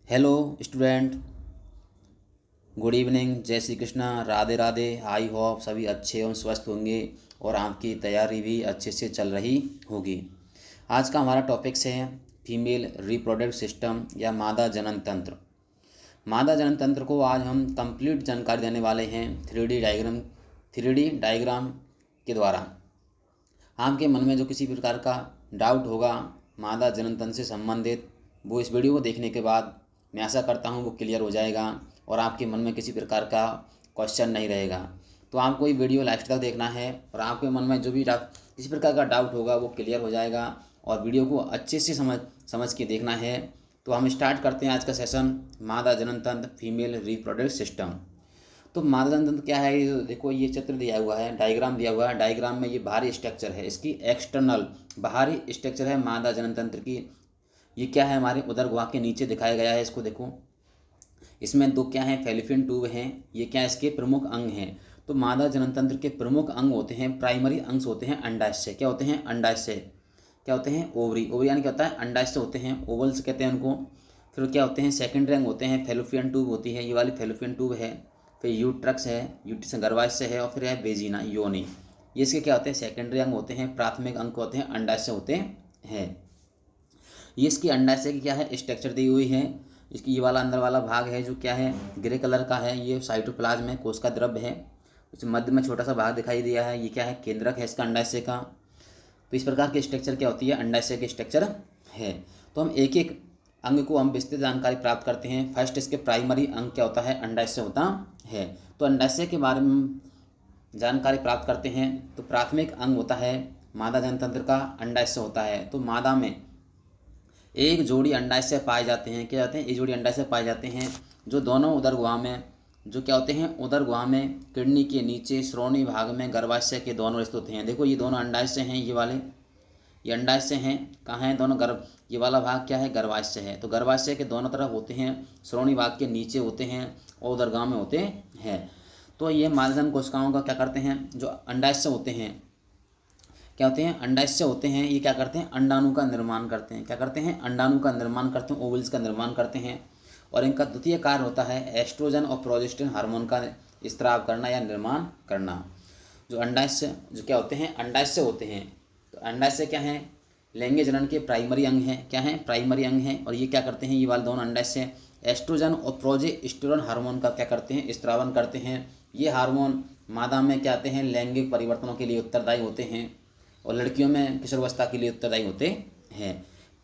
Hello student, good evening, जय Shri Krishna, Radhe Radhe. I hope सभी अच्छे एवं स्वस्थ होंगे और आपकी तैयारी भी अच्छे से चल रही होगी। आज का हमारा टॉपिक्स है फीमेल रिप्रोडक्टिव सिस्टम या मादा जनन तंत्र। मादा जनन तंत्र को आज हम कंप्लीट जानकारी देने वाले हैं थ्री डी डायग्राम के द्वारा। आपके मन में जो किसी प्रकार का डाउट होगा मादा जनन तंत्र से संबंधित, वो इस वीडियो को देखने के बाद मैं आशा करता हूँ वो क्लियर हो जाएगा और आपके मन में किसी प्रकार का क्वेश्चन नहीं रहेगा। तो आपको ये वीडियो लास्ट तक देखना है और आपके मन में जो भी किसी प्रकार का डाउट होगा वो क्लियर हो जाएगा और वीडियो को अच्छे से समझ के देखना है। तो हम स्टार्ट करते हैं आज का सेशन, मादा जनन तंत्र फीमेल रिप्रोडक्टिव सिस्टम। तो मादा जनन तंत्र क्या है, ये देखो ये चित्र दिया हुआ है, डायग्राम दिया हुआ है। डायग्राम में ये बाहरी स्ट्रक्चर है, इसकी एक्सटर्नल बाहरी स्ट्रक्चर है मादा जनन तंत्र की। ये क्या है, हमारे उदर गुहा के नीचे दिखाया गया है। इसको देखो, इसमें दो क्या है, फेलोपियन ट्यूब हैं। ये क्या इसके प्रमुख अंग हैं। तो मादा जनन तंत्र के प्रमुख अंग होते हैं, प्राइमरी अंग होते हैं अंडाशय। क्या होते हैं? अंडाशय। क्या होते हैं? ओवरी। ओवरी यानी क्या होता है? अंडाशय होते हैं, ओवल्स कहते हैं उनको। फिर क्या होते हैं? सेकेंडरी अंग होते हैं, फेलोपियन ट्यूब होती है, ये वाली फेलोपियन ट्यूब है। फिर यूट्रक्स है, यूट्रस गर्भाशय है, और फिर है वेजिना, योनि। ये इसके क्या होते हैं? सेकेंडरी अंग होते हैं। प्राथमिक अंग होते हैं अंडाशय होते हैं। ये इसकी अंडाशय की क्या है, स्ट्रक्चर दी हुई है। इसकी ये वाला अंदर वाला भाग है जो क्या है, ग्रे कलर का है, ये साइटोप्लाज्म है, कोशिका द्रव्य है। उस मध्य में छोटा सा भाग दिखाई दिया है, ये क्या है, केंद्रक है इसका अंडाशय का। तो इस प्रकार की स्ट्रक्चर क्या होती है, अंडाशय की स्ट्रक्चर है। तो हम एक एक अंग को हम विस्तृत जानकारी प्राप्त करते हैं। फर्स्ट इसके प्राइमरी अंग क्या होता है, अंडाशय होता है। तो अंडाशय के बारे में जानकारी प्राप्त करते हैं। तो प्राथमिक अंग होता है मादा जनन तंत्र का, अंडाशय होता है। तो मादा में एक जोड़ी अंडाशय पाए जाते हैं। क्या जाते हैं? एक जोड़ी अंडाशय पाए जाते हैं जो दोनों उदर गुहा में, जो क्या होते हैं, उदर गुहा में किडनी के नीचे श्रोणि भाग में गर्भाशय के दोनों स्थित होते हैं। देखो ये दोनों अंडाशय हैं, ये वाले ये अंडाशय हैं। कहाँ हैं दोनों? गर्भ, ये वाला भाग क्या है, गर्भाशय है। तो गर्भाशय के दोनों तरफ होते हैं, श्रोणि भाग के नीचे होते हैं और उदर गुहा में होते हैं। तो ये मादा जनन कोशिकाओं का क्या करते हैं, जो अंडाशय होते हैं, क्या होते हैं, अंडाशय होते हैं। ये क्या करते हैं, अंडाणु का निर्माण करते हैं। क्या करते हैं? अंडाणु का निर्माण करते हैं, ओवल्स का निर्माण करते हैं। और इनका द्वितीय कार्य होता है एस्ट्रोजन और प्रोजेस्टेरोन हार्मोन का स्त्राव करना या निर्माण करना। जो अंडाशय, जो क्या होते हैं, अंडाशय होते हैं। तो अंडाशय क्या है, लैंगिक जनन के प्राइमरी अंग हैं। क्या है? प्राइमरी अंग हैं। और ये क्या करते हैं, ये वाले दोनों अंडाशय एस्ट्रोजन और प्रोजेस्टेरोन हार्मोन का क्या करते हैं, स्त्रावन करते हैं। ये हार्मोन मादा में क्या आते हैं, लैंगिक परिवर्तनों के लिए उत्तरदायी होते हैं और लड़कियों में किशोरावस्था के लिए उत्तरदायी होते हैं।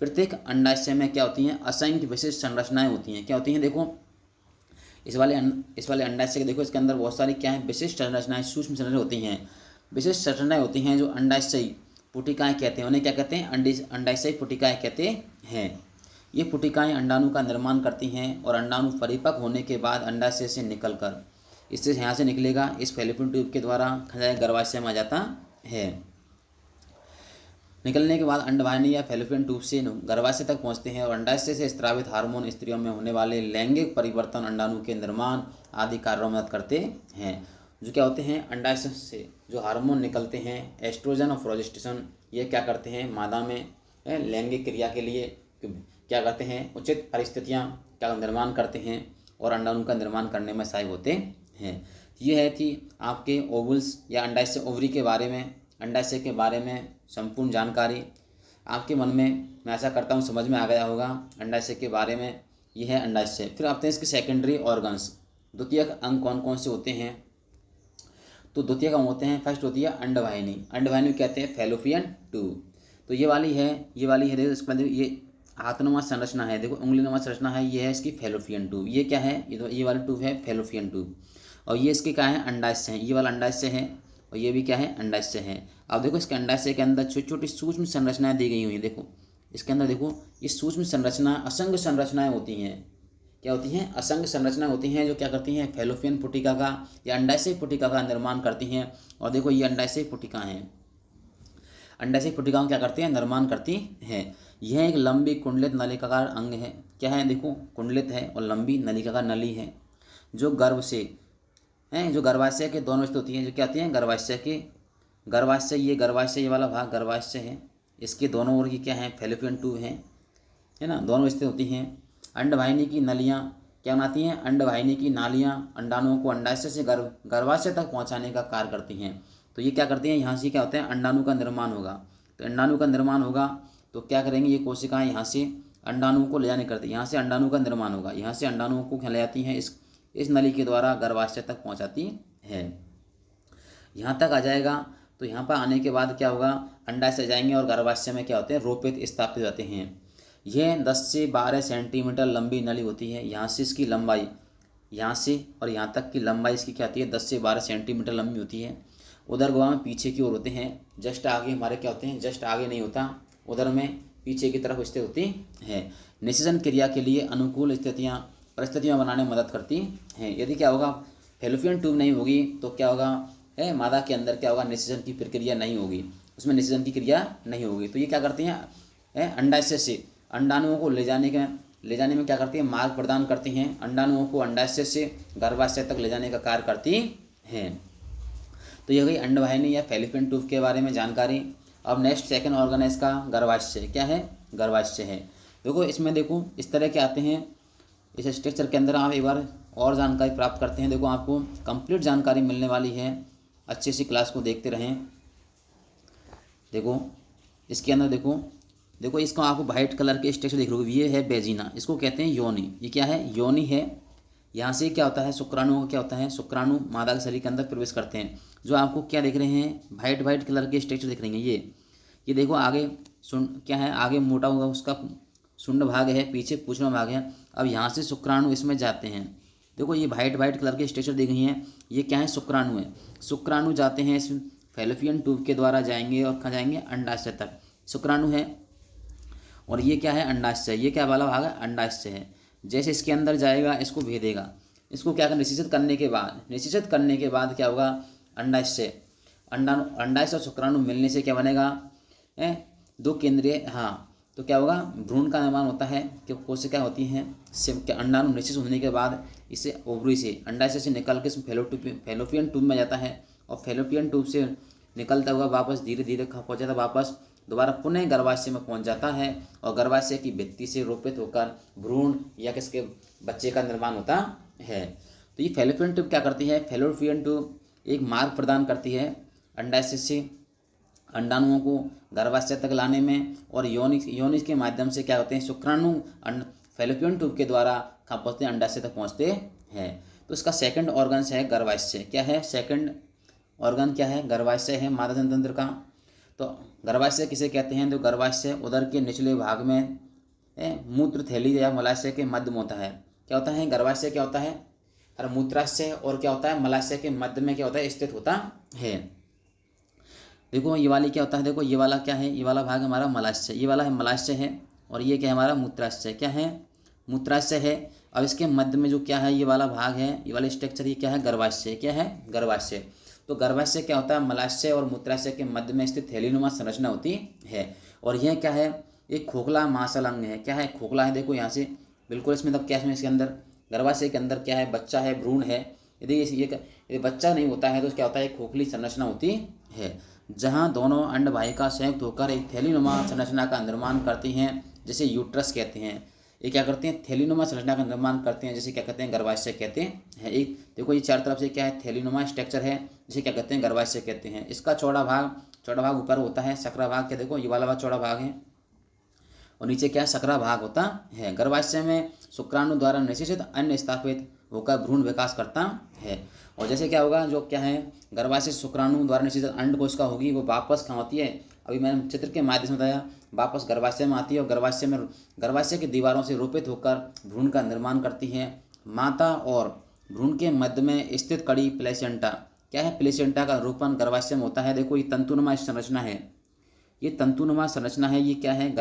प्रत्येक अंडाशय में क्या होती हैं, असंख्य विशिष्ट संरचनाएं होती हैं। क्या होती हैं? देखो इस वाले अंडाशय के देखो, इसके अंदर बहुत सारी क्या है, विशिष्ट संरचनाएं, सूक्ष्म संरचनाएं होती हैं। विशिष्ट संरचनाएं होती हैं जो अंडाशयी पुटिकाएं कहते हैं। उन्हें क्या कहते हैं? अंडाशयी पुटिकाएं कहते हैं। ये पुटिकाएं अंडाणु का निर्माण करती हैं और अंडाणु परिपक्व होने के बाद अंडाशय से निकलकर, इससे यहाँ से निकलेगा, इस फैलोपियन ट्यूब के द्वारा गर्भाशय में आ जाता है। निकलने के बाद अंडवाहिनी या फैलोपियन ट्यूब से गर्भाशय तक पहुंचते हैं और अंडाशय से स्रावित हार्मोन स्त्रियों में होने वाले लैंगिक परिवर्तन, अंडाणु के निर्माण आदि कार्यों में मदद करते हैं। जो क्या होते हैं, अंडाशय से जो हार्मोन निकलते हैं, एस्ट्रोजन और प्रोजेस्टेरोन, ये क्या करते हैं, मादा में लैंगिक क्रिया के लिए क्या करते हैं, उचित परिस्थितियाँ का निर्माण करते हैं और अंडाणु का निर्माण करने में सहायक होते हैं। ये है कि आपके ओवल्स या अंडाशय, ओवरी के बारे में, अंडाशय के बारे में संपूर्ण जानकारी आपके मन में, मैं ऐसा करता हूँ, समझ में आ गया होगा अंडाशय के बारे में। यह है अंडाशय। फिर आते हैं इसके सेकेंडरी ऑर्गन्स, द्वितीयक अंग कौन कौन से होते हैं। तो द्वितीयक अंग होते हैं, फर्स्ट होती है अंडवाहिनी। अंडवाहिनी कहते हैं फैलोपियन ट्यूब। तो ये वाली है देखो, इसके बाद ये हाथनुमा संरचना है, देखो उंगलीनुमा संरचना है, ये है इसकी फैलोपियन ट्यूब। ये क्या है, ये वाली ट्यूब है फैलोपियन ट्यूब। और ये इसके क्या है, अंडाशय है, ये वाला अंडाशय है और ये भी क्या है, अंडाशय है। अब देखो इसके अंडाशय के अंदर छोटी छोटी सूक्ष्म संरचनाएं दी गई हुई हैं। देखो इसके अंदर, देखो ये सूक्ष्म संरचना, असंख्य संरचनाएं होती हैं। क्या होती हैं? असंख्य संरचनाएं होती हैं जो क्या करती हैं, फैलोपियन पुटिका का या अंडाशय पुटिका का निर्माण करती हैं। और देखो ये अंडाशय पुटिका हैं, अंडाशय पुटिकाओं क्या करती हैं, निर्माण करती हैं। यह एक लंबी कुंडलित नलिकाकार अंग है। क्या है? देखो कुंडलित है और लंबी नलिकाकार नली है जो गर्भ से हैं, जो गर्भाशय के दोनों स्थित होती हैं। जो क्या आती हैं, गर्भाशय, ये वाला भाग गर्भाशय है। इसके दोनों ओर की क्या है, फैलोपियन ट्यूब है ना, दोनों स्थित होती हैं। अंडवाहिनी की नलियाँ क्या बनाती हैं, अंडवाहिनी की नालियाँ अंडाणुओं को अंडाशय से गर्भाशय तक पहुँचाने का कार्य करती हैं। तो ये क्या करती हैं, यहाँ से क्या होता है, अंडाणु का निर्माण होगा। तो अंडाणु का निर्माण होगा तो क्या करेंगे, ये कोशिकाएं यहाँ से अंडाणुओं को ले जाने करती हैं, यहाँ से अंडाणु का निर्माण होगा, यहाँ से अंडाणुओं को ले जाती हैं, इस नली के द्वारा गर्भाशय तक पहुँचाती है। यहाँ तक आ जाएगा तो यहाँ पर आने के बाद क्या होगा, अंडाशय जाएंगे और गर्भाशय में क्या होते हैं, रोपित स्थापित होते हैं। यह 10 से 12 सेंटीमीटर लंबी नली होती है। यहाँ से इसकी लंबाई, यहाँ से और यहाँ तक की लंबाई इसकी क्या होती है, 10 से 12 सेंटीमीटर लंबी होती है। उदर गुहा में पीछे की ओर होते हैं, जस्ट आगे हमारे क्या होते हैं, जस्ट आगे नहीं होता, उदर में पीछे की तरफ स्थित होती है। निषेचन क्रिया के लिए अनुकूल परिस्थितियाँ बनाने में मदद करती हैं। यदि क्या होगा, फैलोपियन ट्यूब नहीं होगी तो क्या होगा, मादा के अंदर क्या होगा, निषेचन की प्रक्रिया नहीं होगी, उसमें निषेचन की क्रिया नहीं होगी। तो ये क्या करती हैं, अंडाशय से अंडाणुओं को ले जाने में क्या करती है, मार्ग प्रदान करती हैं। अंडाणुओं को अंडाशय से गर्भाशय तक ले जाने का कार्य करती हैं। तो ये गई अंडवाहिनी या फैलोपियन ट्यूब के बारे में जानकारी। अब नेक्स्ट सेकंड ऑर्गन है इसका गर्भाशय। क्या है, गर्भाशय है। देखो इसमें देखो इस तरह के आते हैं, इस स्ट्रक्चर के अंदर आप एक बार और जानकारी प्राप्त करते हैं। देखो आपको कंप्लीट जानकारी मिलने वाली है, अच्छे से क्लास को देखते रहें। देखो इसके अंदर देखो इसको आपको वाइट कलर के स्ट्रक्चर देख रहे हो, ये है बेजिना, इसको कहते हैं योनि। ये क्या है, योनि है। यहाँ से क्या होता है, शुक्राणुओं का क्या होता है, शुक्राणु मादा के शरीर के अंदर प्रवेश करते हैं। जो आपको क्या देख रहे हैं, वाइट कलर के स्ट्रक्चर दिख रही हैं, ये देखो आगे क्या है, आगे मोटा होगा उसका शुंड भाग है, पीछे पूछना भाग है। अब यहाँ से शुक्राणु इसमें जाते हैं। देखो ये वाइट कलर के स्ट्रक्चर दिख रही हैं, ये क्या है, शुक्राणु है। शुक्राणु जाते हैं इस फैलोपियन ट्यूब के द्वारा जाएंगे और कहाँ जाएंगे, अंडाशय तक। शुक्राणु है और ये क्या है, अंडाशय। ये क्या वाला भाग है, अंडाशय है। जैसे इसके अंदर जाएगा, इसको भेदेगा, इसको क्या निषेचित करने के बाद क्या होगा, अंडाशय और शुक्राणु मिलने से क्या बनेगा, दो केंद्रीय, हाँ, तो क्या होगा, भ्रूण का निर्माण होता है। कि कोशिका होती हैं, अंडाणु निश्चित होने के बाद इसे ओवरी से अंडाशय से निकल के फैलोपियन ट्यूब में जाता है और फैलोपियन ट्यूब से निकलता हुआ वापस धीरे धीरे पहुँच जाता है, वापस दोबारा पुनः गर्भाशय में पहुंच जाता है और गर्भाशय की भित्ति से रोपित होकर भ्रूण या किसके बच्चे का निर्माण होता है। तो ये फैलोपियन ट्यूब क्या करती है, फैलोपियन ट्यूब एक मार्ग प्रदान करती है अंडाशय से अंडाणुओं को गर्भाशय तक लाने में, और योनिस के माध्यम से क्या होते हैं, शुक्राणु फैलोपियन ट्यूब के द्वारा कहाँ पहुँचते हैं, अंडाशय तक पहुँचते हैं। तो इसका सेकंड ऑर्गन है गर्भाशय। क्या है, सेकंड ऑर्गन क्या है, गर्भाशय है मादा जनतंत्र का। तो गर्भाशय किसे कहते हैं, तो गर्भाशय उदर के निचले भाग में मूत्र थैली या मलाशय के मध्य में होता है। क्या होता है, गर्भाशय क्या होता है, और मूत्राशय और क्या होता है, मलाशय के मध्य में क्या होता है, स्थित होता है। देखो ये वाली क्या होता है, देखो ये वाला क्या है, ये वाला भाग हमारा मलाशय, ये वाला है मलाशय है, और ये क्या है हमारा मूत्राशय। क्या है, मूत्राशय है। अब इसके मध्य में जो क्या है, ये वाला भाग है, ये वाला स्ट्रक्चर, ये क्या है, गर्भाशय। क्या है, गर्भाशय। तो गर्भाशय क्या होता है, मलाशय और मूत्राशय के मध्य में स्थित थैलीनुमा संरचना होती है। और यह क्या है, एक खोखला मांसल अंग है। क्या है, खोखला है। देखो यहाँ से बिल्कुल इसमें तब क्या है, इसके अंदर गर्भाशय के अंदर क्या है, बच्चा है, भ्रूण है। यदि बच्चा नहीं होता है तो क्या होता है, एक खोखली संरचना होती है, जहाँ दोनों अंडवाहिका संयुक्त होकर एक थैलीनुमा संरचना का निर्माण करती हैं, जिसे यूट्रस कहते हैं। ये क्या करते हैं, थैलीनुमा संरचना का निर्माण करते हैं, जिसे क्या कहते हैं, गर्भाशय कहते हैं। एक देखो ये चार तरफ से क्या है, थैलीनुमा स्ट्रक्चर है, जिसे क्या कहते हैं, गर्भाशय कहते हैं। इसका चौड़ा भाग ऊपर होता है, सकरा भाग। क्या देखो ये वाला भाग चौड़ा भाग है और नीचे क्या है, सकरा भाग होता है। गर्भाशय में शुक्राणु द्वारा निषेचित अन्न स्थापित होकर भ्रूण विकास करता है। और जैसे क्या होगा, जो क्या है, गर्भाशय शुक्राणु द्वारा निषेचित अंड कोशिका होगी, वो वापस कहाँ होती है, अभी मैंने चित्र के माध्यम से बताया, वापस गर्भाशय में आती है और गर्भाशय की दीवारों से रोपित होकर भ्रूण का निर्माण करती है। माता और भ्रूण के मध्य में स्थित कड़ी प्लेसेंटा। क्या है, प्लेसेंटा का रोपण गर्भाशय में होता है। देखो ये तंतुनुमा संरचना है, ये तंतुनुमा संरचना है। ये क्या है,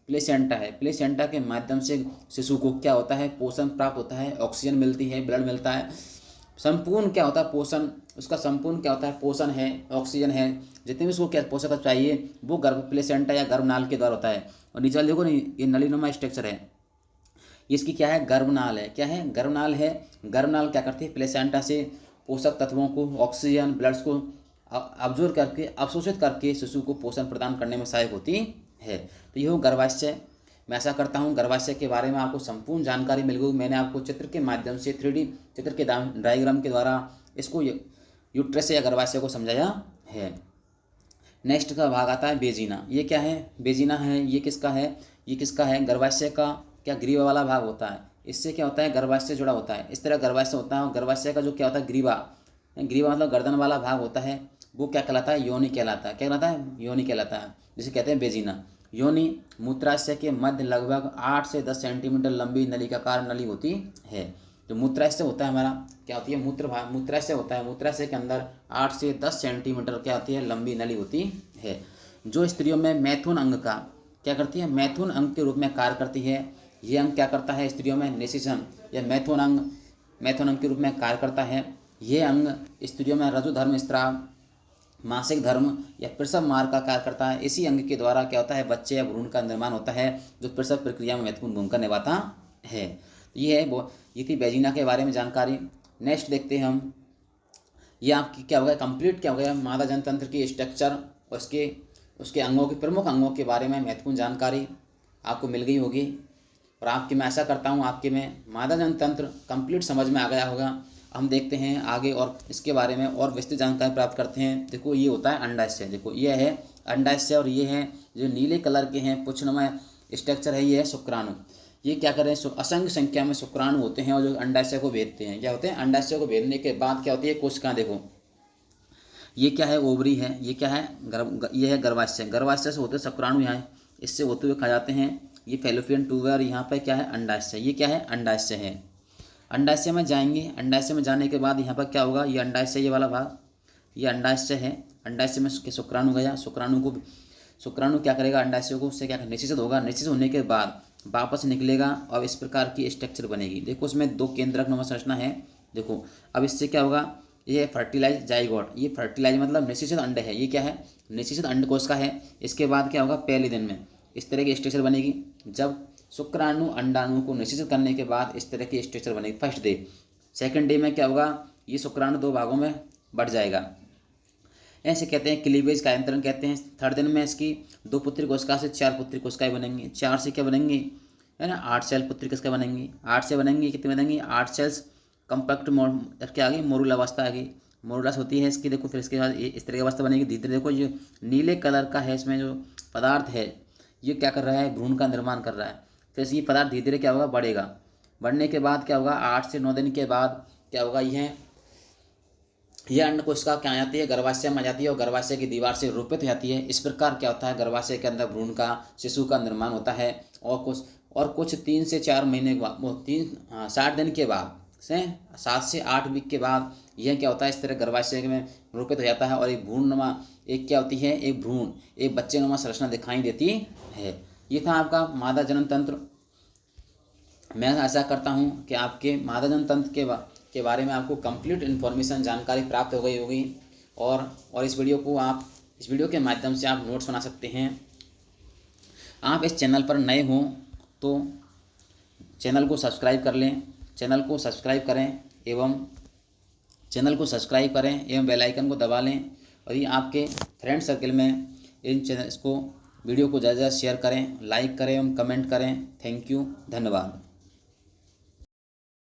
प्लेसेंटा है। प्लेसेंटा के माध्यम से शिशु को क्या होता है, पोषण प्राप्त होता है, ऑक्सीजन मिलती है, ब्लड मिलता है, संपूर्ण क्या होता है, पोषण, उसका संपूर्ण क्या होता है, पोषण है, ऑक्सीजन है, जितने भी उसको क्या पोषक तत्व चाहिए वो प्लेसेंटा या गर्भनाल के द्वारा होता है। और नीचे देखो ये नलीनुमा स्ट्रक्चर है, इसकी क्या है, गर्भनाल है। क्या है, गर्भनाल है। गर्भनाल क्या करती है, प्लेसेंटा से पोषक तत्वों को, ऑक्सीजन, ब्लड्स को अब्जॉर्ब करके, अवशोषित करके शिशु को पोषण प्रदान करने में सहायक होती है। तो ये हो गर्भाशय। मैं ऐसा करता हूँ गर्भाशय के बारे में आपको संपूर्ण जानकारी मिल गई। मैंने आपको चित्र के माध्यम से 3D चित्र के डायग्राम के द्वारा इसको यूट्रस या गर्भाशय को समझाया है। नेक्स्ट का भाग आता है बेजिना। ये क्या है? बेजिना है, ये किसका है? ये किसका है? गर्भाशय का क्या ग्रीवा वाला भाग होता है। इससे क्या होता है? गर्भाशय जुड़ा होता है। इस तरह गर्भाशय होता है और गर्भाशय का जो क्या होता है ग्रीवा, ग्रीवा मतलब गर्दन वाला भाग होता है, वो क्या कहलाता है? योनि कहलाता है। क्या कहलाता है? योनि कहलाता है, जिसे कहते हैं बेजिना। योनि मूत्राशय के मध्य लगभग 8 से 10 सेंटीमीटर लंबी नलिकाकार नली होती है। जो मूत्राशय होता है हमारा, क्या होती है? मूत्राशय होता है। मूत्राशय के अंदर 8 से 10 सेंटीमीटर क्या होती है? लंबी नली होती है, जो स्त्रियों में मैथुन अंग का क्या करती है? मैथुन अंग के रूप में कार्य करती है। ये अंग क्या करता है? स्त्रियों में निषेचन या मैथुन अंग के रूप में कार्य करता है। ये अंग स्त्रियों में रजु धर्म स्त्राव, मासिक धर्म या प्रसव मार्ग का कार्य करता है। इसी अंग के द्वारा क्या होता है? बच्चे या भ्रूण का निर्माण होता है, जो प्रसव प्रक्रिया में महत्वपूर्ण भूमिका निभाता है। ये थी बेजिना के बारे में जानकारी। नेक्स्ट देखते हैं हम, ये आपकी क्या हो गया? कंप्लीट क्या हो गया? मादा जनतंत्र की स्ट्रक्चर और उसके अंगों के प्रमुख अंगों के बारे में महत्वपूर्ण जानकारी आपको मिल गई होगी। और मैं ऐसा करता हूँ आपके में मादा जनतंत्र कंप्लीट समझ में आ गया होगा। हम देखते हैं आगे और इसके बारे में और विस्तृत जानकारी प्राप्त करते हैं। देखो ये होता है अंडाशय। देखो ये है अंडाशय और ये है जो नीले कलर के हैं पुच्छमय स्ट्रक्चर है, ये है शुक्राणु। ये क्या करें? असंख्य संख्या में शुक्राणु होते हैं और जो अंडाशय को भेदते हैं। क्या होते हैं? अंडाशय को भेदने के बाद क्या होती है? कोशिकाएं। देखो ये क्या है? ओवरी है। ये क्या है? ये है गर्भाशय। गर्भाशय से होते शुक्राणु यहाँ इससे होते हुए खा जाते हैं। ये फेलोपियन ट्यूब है और यहाँ पर क्या है? अंडाशय। ये क्या है? अंडाशय है। अंडाशय में जाएंगे। अंडाशय में जाने के बाद यहाँ पर क्या होगा? ये अंडाशय, ये वाला भाग ये अंडाशय है। अंडाशय में शुक्राणु गया। शुक्राणु क्या करेगा? अंडाशय को उससे क्या निषेचित होगा। निषेचित होने के बाद वापस निकलेगा और इस प्रकार की स्ट्रक्चर बनेगी। देखो इसमें 2 केंद्रक नुमा संरचना है। देखो अब इससे क्या होगा? ये फर्टिलाइज जाइगोट। ये फर्टिलाइज मतलब निषेचित अंड है। ये क्या है? निषेचित अंड कोश का है। इसके बाद क्या होगा? पहले दिन में इस तरह की स्ट्रक्चर बनेगी। जब शुक्राणु अंडाणु को निषेचित करने के बाद इस तरह की स्ट्रक्चर बनेगी फर्स्ट डे। सेकंड डे में क्या होगा? ये शुक्राणु 2 भागों में बढ़ जाएगा। ऐसे कहते हैं क्लीवेज का अंतरण कहते हैं। थर्ड दिन में इसकी 2 पुत्री कोशिका से 4 पुत्री कोशिकाएं बनेंगी। 4 से क्या बनेंगी? है ना 8 सेल पुत्री कोशिकाएं बनेंगी। 8 से बनेंगी कितनी बनेंगी? 8 सेल्स कम्पैक्ट क्या आ गई? मोरुल अवस्था आ गई। मोरुलस होती है इसकी। देखो फिर इसके बाद इस तरह की अवस्था बनेगी। धीरे धीरे देखो जो नीले कलर का है इसमें जो पदार्थ है ये क्या कर रहा है? भ्रूण का निर्माण कर रहा है। फिर ये पदार्थ धीरे धीरे क्या होगा? बढ़ेगा। बढ़ने के बाद क्या होगा? 8 से 9 दिन के बाद क्या होगा? यह अंड कोशिका क्या आ जाती है? गर्भाशय में आ जाती है और गर्भाशय की दीवार से रोपित हो जाती है। इस प्रकार क्या होता है? गर्भाशय के अंदर भ्रूण का शिशु का निर्माण होता है। और कुछ 3 से 4 महीने के बाद 60 दिन के बाद से 7 से 8 वीक के बाद यह क्या होता है? इस तरह गर्भाशय में रोपित हो जाता है और एक भ्रूणनुमा एक क्या होती है? एक भ्रूण एक बच्चेनुमा संरचना दिखाई देती है। ये था आपका मादा जनन तंत्र। मैं ऐसा करता हूँ कि आपके मादा जनन तंत्र के बारे में आपको कंप्लीट इन्फॉर्मेशन जानकारी प्राप्त हो गई होगी। और इस वीडियो के माध्यम से आप नोट्स बना सकते हैं। आप इस चैनल पर नए हों तो चैनल को सब्सक्राइब कर लें। चैनल को सब्सक्राइब करें एवं बेल आइकन को दबा लें। और ये आपके फ्रेंड सर्कल में वीडियो को ज़्यादा शेयर करें, लाइक करें एवं कमेंट करें। थैंक यू, धन्यवाद।